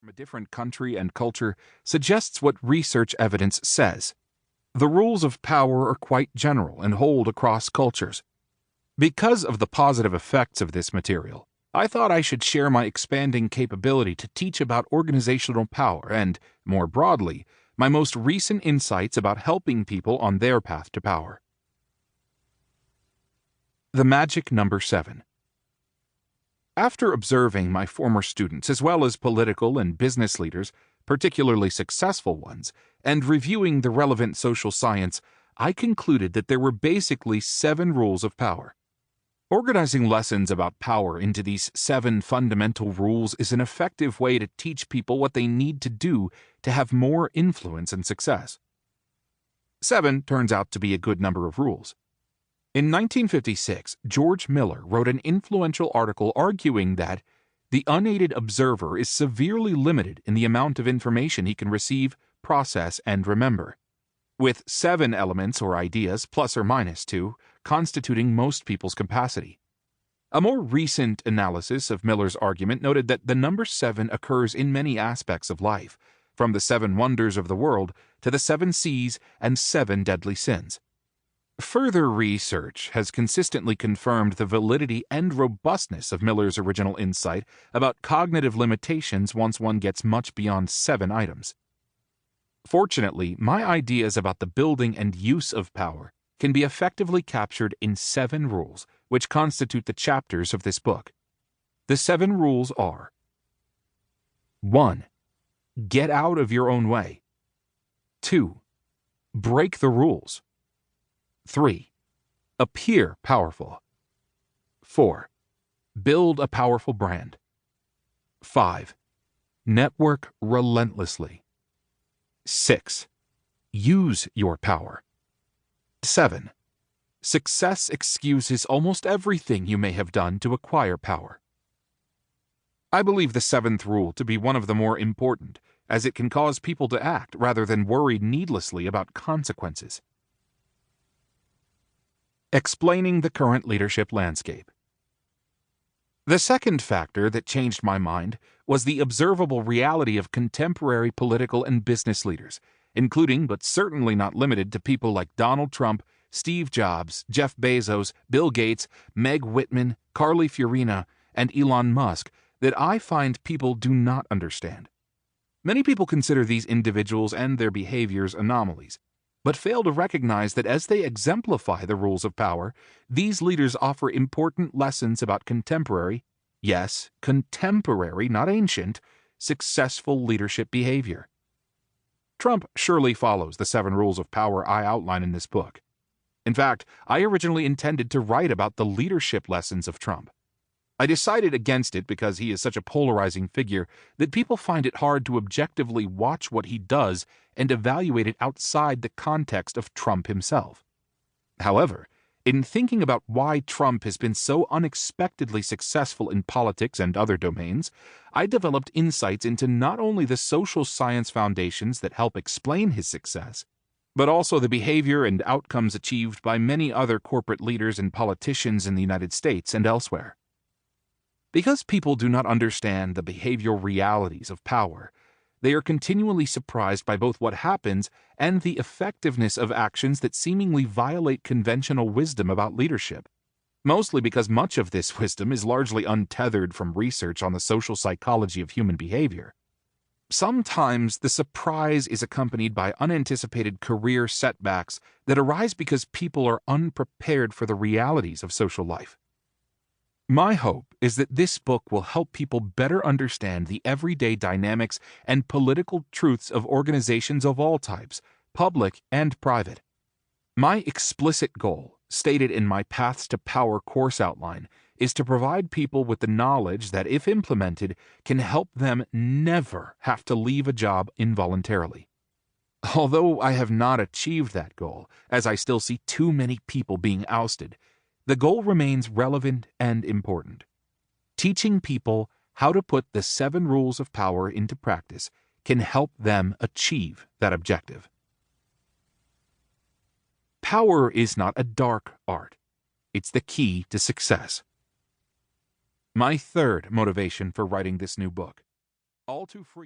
from a different country and culture suggests what research evidence says. The rules of power are quite general and hold across cultures. Because of the positive effects of this material, I thought I should share my expanding capability to teach about organizational power and, more broadly, my most recent insights about helping people on their path to power. The magic number 7. After observing my former students as well as political and business leaders, particularly successful ones, and reviewing the relevant social science, I concluded that there were basically 7 rules of power. Organizing lessons about power into these 7 fundamental rules is an effective way to teach people what they need to do to have more influence and success. 7 turns out to be a good number of rules. In 1956, George Miller wrote an influential article arguing that the unaided observer is severely limited in the amount of information he can receive, process, and remember, with 7 elements or ideas, plus or minus 2, constituting most people's capacity. A more recent analysis of Miller's argument noted that the number 7 occurs in many aspects of life, from the 7 wonders of the world to the 7 seas and 7 deadly sins. Further research has consistently confirmed the validity and robustness of Miller's original insight about cognitive limitations once one gets much beyond 7 items. Fortunately, my ideas about the building and use of power can be effectively captured in 7 rules, which constitute the chapters of this book. The 7 rules are: 1. Get out of your own way. 2. Break the rules. 3. Appear powerful. 4. Build a powerful brand. 5. Network relentlessly. 6. Use your power. 7. Success excuses almost everything you may have done to acquire power. I believe the 7th rule to be one of the more important, as it can cause people to act rather than worry needlessly about consequences. Explaining the current leadership landscape. The second factor that changed my mind was the observable reality of contemporary political and business leaders, including but certainly not limited to people like Donald Trump, Steve Jobs, Jeff Bezos, Bill Gates, Meg Whitman, Carly Fiorina, and Elon Musk, that I find people do not understand. Many people consider these individuals and their behaviors anomalies, but fail to recognize that as they exemplify the rules of power, these leaders offer important lessons about contemporary, yes, contemporary, not ancient, successful leadership behavior. Trump surely follows the 7 rules of power I outline in this book. In fact, I originally intended to write about the leadership lessons of Trump. I decided against it because he is such a polarizing figure that people find it hard to objectively watch what he does and evaluate it outside the context of Trump himself. However, in thinking about why Trump has been so unexpectedly successful in politics and other domains, I developed insights into not only the social science foundations that help explain his success, but also the behavior and outcomes achieved by many other corporate leaders and politicians in the United States and elsewhere. Because people do not understand the behavioral realities of power, they are continually surprised by both what happens and the effectiveness of actions that seemingly violate conventional wisdom about leadership, mostly because much of this wisdom is largely untethered from research on the social psychology of human behavior. Sometimes the surprise is accompanied by unanticipated career setbacks that arise because people are unprepared for the realities of social life. My hope is that this book will help people better understand the everyday dynamics and political truths of organizations of all types, public and private. My explicit goal, stated in my Paths to Power course outline, is to provide people with the knowledge that, if implemented, can help them never have to leave a job involuntarily. Although I have not achieved that goal, as I still see too many people being ousted, the goal remains relevant and important. Teaching people how to put the 7 rules of power into practice can help them achieve that objective. Power is not a dark art. It's the key to success. My third motivation for writing this new book. All too frequently.